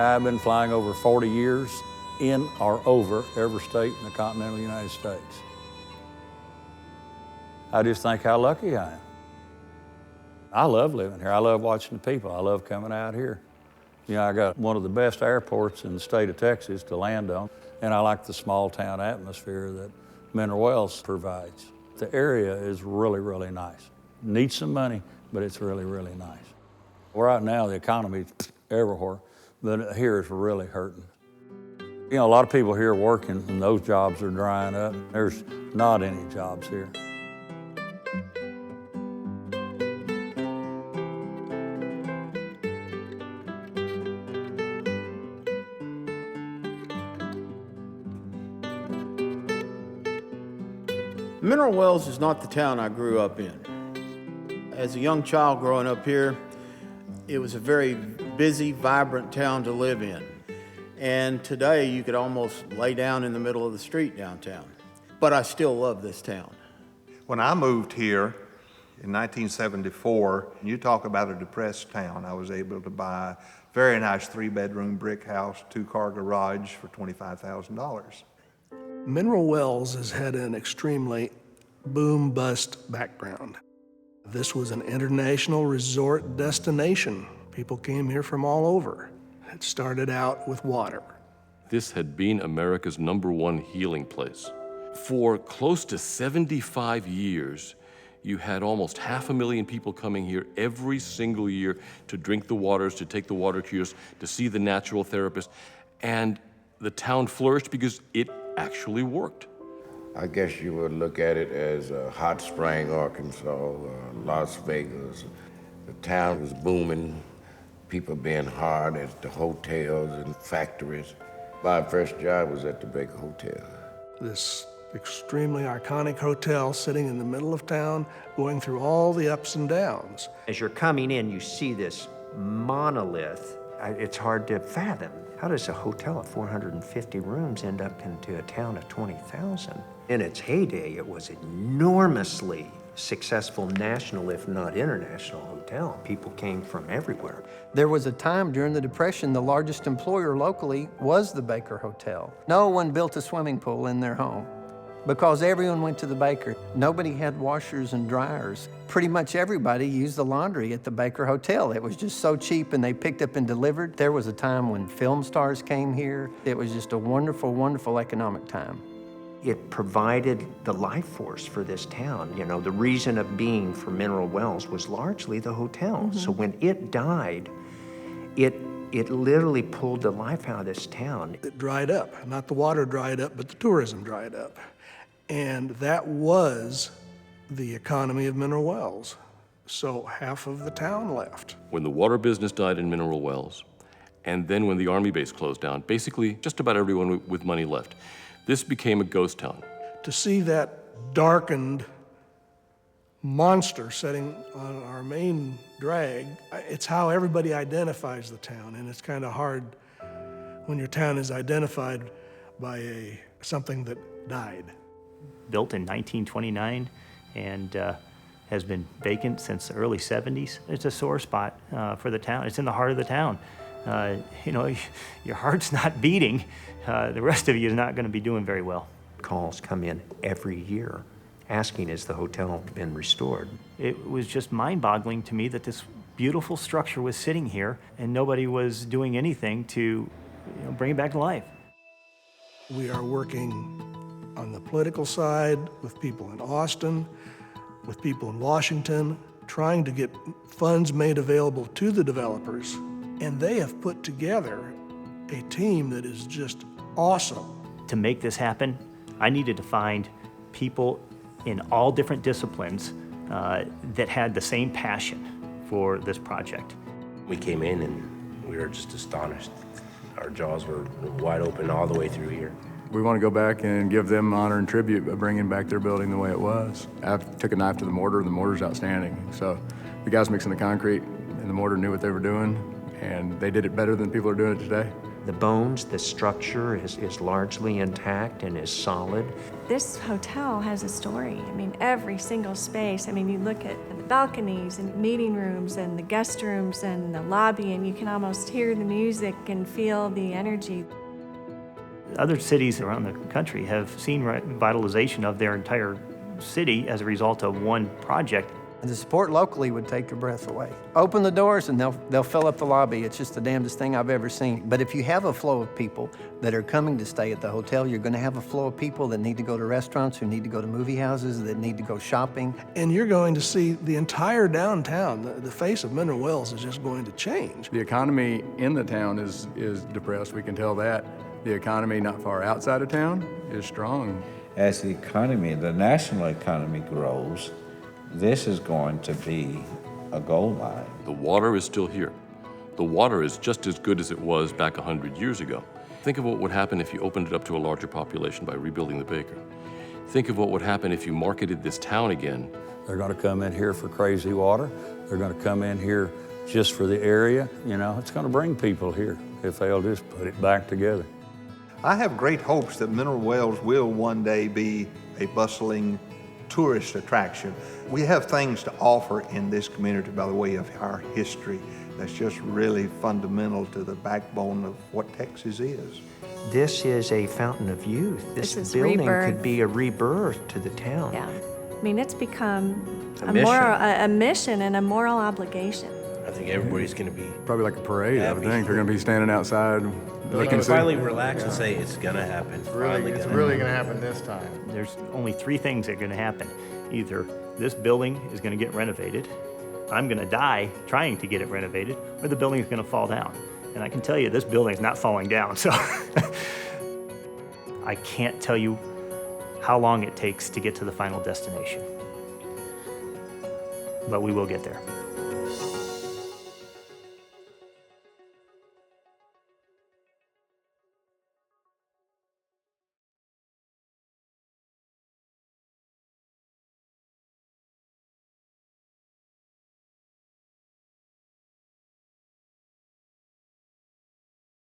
I've been flying over 40 years in or over every state in the continental United States. I just think how lucky I am. I love living here. I love watching the people. I love coming out here. You know, I got one of the best airports in the state of Texas to land on, and I like the small town atmosphere that Mineral Wells provides. The area is really, really nice. Needs some money, but it's really, really nice. Right now, the economy's everywhere, but here it's really hurting. You know, a lot of people here working, and those jobs are drying up. There's not any jobs here. Mineral Wells is not the town I grew up in. As a young child growing up here, it was a very busy, vibrant town to live in. And today you could almost lay down in the middle of the street downtown. But I still love this town. When I moved here in 1974, you talk about a depressed town. I was able to buy a very nice 3-bedroom brick house, 2-car garage for $25,000. Mineral Wells has had an extremely boom-bust background. This was an international resort destination. People came here from all over. It started out with water. This had been America's #1 healing place. For close to 75 years, you had almost 500,000 people coming here every single year to drink the waters, to take the water cures, to see the natural therapist. And the town flourished because it actually worked. I guess you would look at it as Hot Spring, Arkansas, Las Vegas. The town was booming, people being hard at the hotels and factories. My first job was at the Baker Hotel. This extremely iconic hotel sitting in the middle of town, going through all the ups and downs. As you're coming in, you see this monolith. It's hard to fathom. How does a hotel of 450 rooms end up into a town of 20,000? In its heyday, it was enormously successful national, if not international, hotel. People came from everywhere. There was a time during the Depression, the largest employer locally was the Baker Hotel. No one built a swimming pool in their home because everyone went to the Baker. Nobody had washers and dryers. Pretty much everybody used the laundry at the Baker Hotel. It was just so cheap and they picked up and delivered. There was a time when film stars came here. It was just a wonderful, wonderful economic time. It provided the life force for this town. You know, the reason of being for Mineral Wells was largely the hotel. So when it died, it literally pulled the life out of this town. It dried up. Not the water dried up, but the tourism dried up. And that was the economy of Mineral Wells. So half of the town left. When the water business died in Mineral Wells, and then when the Army base closed down, basically just about everyone with money left. This became a ghost town. To see that darkened monster sitting on our main drag, it's how everybody identifies the town, and it's kind of hard when your town is identified by something that died. Built in 1929 and has been vacant since the early 70s. It's a sore spot for the town. It's in the heart of the town. You know, your heart's not beating. The rest of you is not going to be doing very well. Calls come in every year asking, has the hotel been restored? It was just mind-boggling to me that this beautiful structure was sitting here and nobody was doing anything to bring it back to life. We are working on the political side with people in Austin, with people in Washington, trying to get funds made available to the developers. And they have put together a team that is just awesome. To make this happen, I needed to find people in all different disciplines that had the same passion for this project. We came in and we were just astonished. Our jaws were wide open all the way through here. We want to go back and give them honor and tribute by bringing back their building the way it was. I took a knife to the mortar's outstanding. So the guys mixing the concrete and the mortar knew what they were doing, and they did it better than people are doing it today. The bones, the structure is largely intact and is solid. This hotel has a story. I mean, every single space. I mean, you look at the balconies and meeting rooms and the guest rooms and the lobby, and you can almost hear the music and feel the energy. Other cities around the country have seen revitalization of their entire city as a result of one project. And the support locally would take your breath away. Open the doors and they'll fill up the lobby. It's just the damnedest thing I've ever seen. But if you have a flow of people that are coming to stay at the hotel, you're going to have a flow of people that need to go to restaurants, who need to go to movie houses, that need to go shopping. And you're going to see the entire downtown, the face of Mineral Wells is just going to change. The economy in the town is depressed, we can tell that. The economy not far outside of town is strong. As the economy, the national economy grows, this is going to be a gold mine. The water is still here. The water is just as good as it was back 100 years ago. Think of what would happen if you opened it up to a larger population by rebuilding the Baker. Think of what would happen if you marketed this town again. They're going to come in here for crazy water. They're going to come in here just for the area. You know, it's going to bring people here if they'll just put it back together. I have great hopes that Mineral Wells will one day be a bustling tourist attraction. We have things to offer in this community by the way of our history that's just really fundamental to the backbone of what Texas is. This is a fountain of youth. This is building rebirth. could be a rebirth to the town. Yeah. I mean, it's become A mission. a mission and a moral obligation. I think everybody's going to be Probably like a parade, I would Happy. think. They're going to be standing outside they looking can to see. finally relax and say it's going to happen. It's really going to happen this time. There's only three things that are going to happen. Either this building is going to get renovated, I'm going to die trying to get it renovated, or the building is going to fall down. And I can tell you this building is not falling down, so I can't tell you how long it takes to get to the final destination. But we will get there.